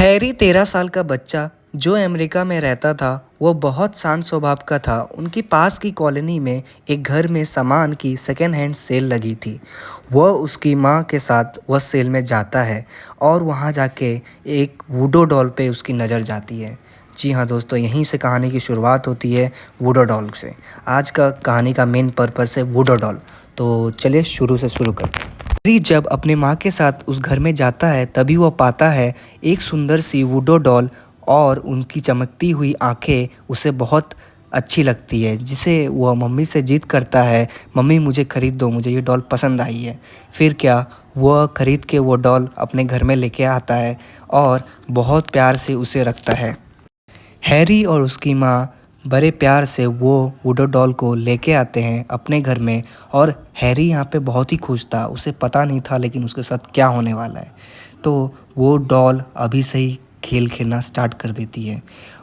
Harry 13 साल का बच्चा जो अमेरिका में रहता था वो बहुत शांत स्वभाव का था। उनकी पास की कॉलोनी में एक घर में सामान की सेकेंड हैंड सेल लगी थी। वह उसकी माँ के साथ वह सेल में जाता है और वहाँ जाके एक वुडो डॉल पे उसकी नज़र जाती है। जी हाँ दोस्तों, यहीं से कहानी की शुरुआत होती है वुडो डॉल से। आज का कहानी का मेन पर्पस है वुडो डॉल। तो चलिए शुरू से शुरू करते हैं। हैरी जब अपने माँ के साथ उस घर में जाता है तभी वह पाता है एक सुंदर सी वुडो डॉल और उनकी चमकती हुई आंखें उसे बहुत अच्छी लगती है, जिसे वह मम्मी से जिद करता है, मम्मी मुझे ख़रीद दो, मुझे ये डॉल पसंद आई है। फिर क्या, वह ख़रीद के वो डॉल अपने घर में लेके आता है और बहुत प्यार से उसे रखता है। हैरी और उसकी माँ बड़े प्यार से वो वुडो डॉल को लेके आते हैं अपने घर में और हैरी यहाँ पे बहुत ही खुश था। उसे पता नहीं था लेकिन उसके साथ क्या होने वाला है। तो वो डॉल अभी से ही खेल खेलना स्टार्ट कर देती है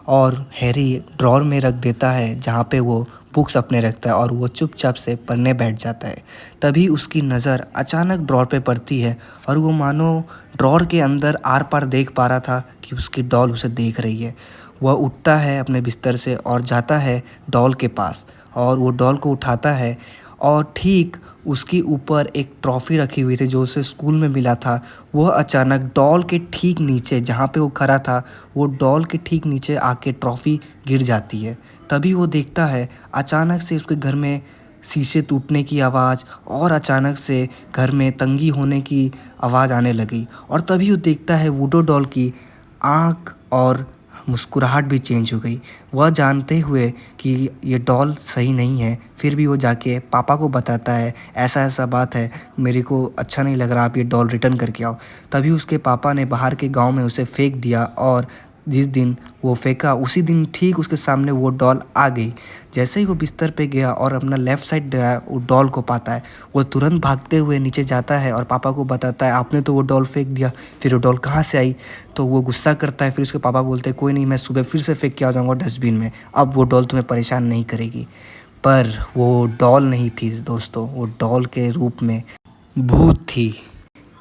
और हैरी ड्रॉर में रख देता है जहाँ पे वो बुक्स अपने रखता है और वो चुपचाप से पढ़ने बैठ जाता है। तभी उसकी नज़र अचानक ड्रॉर पे पड़ती है और वो मानो ड्रॉर के अंदर आर पार देख पा रहा था कि उसकी डॉल उसे देख रही है। वह उठता है अपने बिस्तर से और जाता है डॉल के पास और वो डॉल को उठाता है और ठीक उसके ऊपर एक ट्रॉफ़ी रखी हुई थी जो उसे स्कूल में मिला था। वह अचानक डॉल के ठीक नीचे जहाँ पे वो खड़ा था, वो डॉल के ठीक नीचे आके ट्रॉफ़ी गिर जाती है। तभी वो देखता है अचानक से उसके घर में शीशे टूटने की आवाज़ और अचानक से घर में तंगी होने की आवाज़ आने लगी और तभी वो देखता है वुडो डॉल की आँख और मुस्कुराहट भी चेंज हो गई। वह जानते हुए कि ये डॉल सही नहीं है, फिर भी वो जाके पापा को बताता है, ऐसा ऐसा बात है, मेरे को अच्छा नहीं लग रहा, आप ये डॉल रिटर्न करके आओ। तभी उसके पापा ने बाहर के गांव में उसे फेंक दिया और जिस दिन वो फेंका उसी दिन ठीक उसके सामने वो डॉल आ गई। जैसे ही वो बिस्तर पे गया और अपना लेफ़्ट साइड गया, वो डॉल को पाता है। वो तुरंत भागते हुए नीचे जाता है और पापा को बताता है, आपने तो वो डॉल फेंक दिया, फिर वो डॉल कहाँ से आई? तो वो गुस्सा करता है। फिर उसके पापा बोलते हैं, कोई नहीं, मैं सुबह फिर से फेंक के आ जाऊँगा डस्टबिन में, अब वो डॉल तुम्हें परेशान नहीं करेगी। पर वो डॉल नहीं थी दोस्तों, वो डॉल के रूप में भूत थी।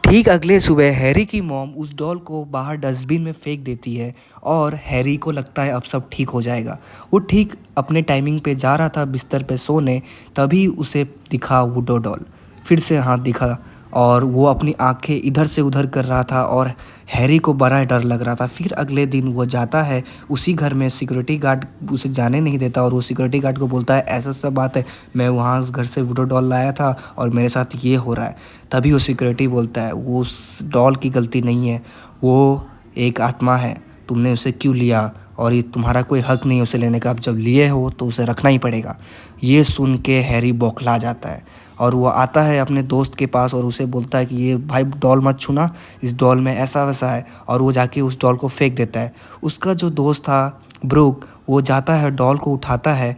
ठीक अगले सुबह हैरी की मॉम उस डॉल को बाहर डस्टबिन में फेंक देती है और हैरी को लगता है अब सब ठीक हो जाएगा। वो ठीक अपने टाइमिंग पे जा रहा था बिस्तर पे सोने, तभी उसे दिखा वुडो डॉल। फिर से हाथ दिखा और वो अपनी आंखें इधर से उधर कर रहा था और हैरी को बड़ा डर लग रहा था। फिर अगले दिन वो जाता है उसी घर में, सिक्योरिटी गार्ड उसे जाने नहीं देता और वो सिक्योरिटी गार्ड को बोलता है, ऐसा सब बात है, मैं वहाँ उस घर से वुडो डॉल लाया था और मेरे साथ ये हो रहा है। तभी वो सिक्योरिटी बोलता है, वो उस डॉल की गलती नहीं है, वो एक आत्मा है, तुमने उसे क्यों लिया और ये तुम्हारा कोई हक नहीं है उसे लेने का, अब जब लिए हो तो उसे रखना ही पड़ेगा। ये सुन के हैरी बौखला जाता है और वो आता है अपने दोस्त के पास और उसे बोलता है कि ये भाई डॉल मत छूना, इस डॉल में ऐसा वैसा है, और वो जाके उस डॉल को फेंक देता है। उसका जो दोस्त था ब्रूक, वो जाता है डॉल को उठाता है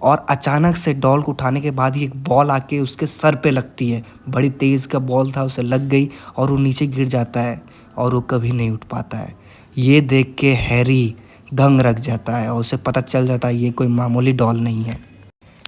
और अचानक से डॉल को उठाने के बाद ही एक बॉल आके उसके सर पे लगती है। बड़ी तेज़ का बॉल था, उसे लग गई और वो नीचे गिर जाता है और वो कभी नहीं उठ पाता है। ये देख के हैरी दंग रख जाता है और उसे पता चल जाता है ये कोई मामूली डॉल नहीं है।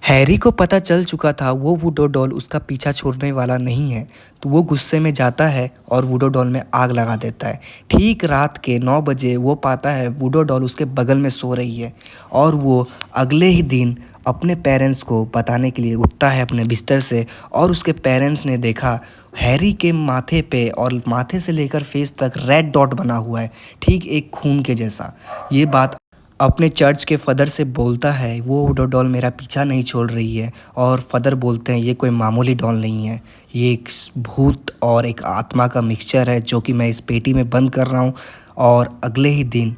हैरी को पता चल चुका था वो वुडो डॉल उसका पीछा छोड़ने वाला नहीं है, तो वो गुस्से में जाता है और वुडो डॉल में आग लगा देता है। ठीक रात के 9 बजे वो पाता है वुडो डॉल उसके बगल में सो रही है और वो अगले ही दिन अपने पेरेंट्स को बताने के लिए उठता है अपने बिस्तर से और उसके पेरेंट्स ने देखा हैरी के माथे पे और माथे से लेकर फेस तक रेड डॉट बना हुआ है, ठीक एक खून के जैसा। ये बात अपने चर्च के फ़ादर से बोलता है, वो वुडो डॉल मेरा पीछा नहीं छोड़ रही है, और फ़ादर बोलते हैं ये कोई मामूली डॉल नहीं है, ये एक भूत और एक आत्मा का मिक्सचर है जो कि मैं इस पेटी में बंद कर रहा हूँ। और अगले ही दिन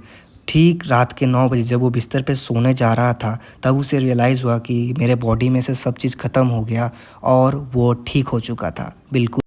ठीक रात के 9 बजे जब वो बिस्तर पे सोने जा रहा था तब उसे रियलाइज़ हुआ कि मेरे बॉडी में से सब चीज़ ख़त्म हो गया और वो ठीक हो चुका था बिल्कुल।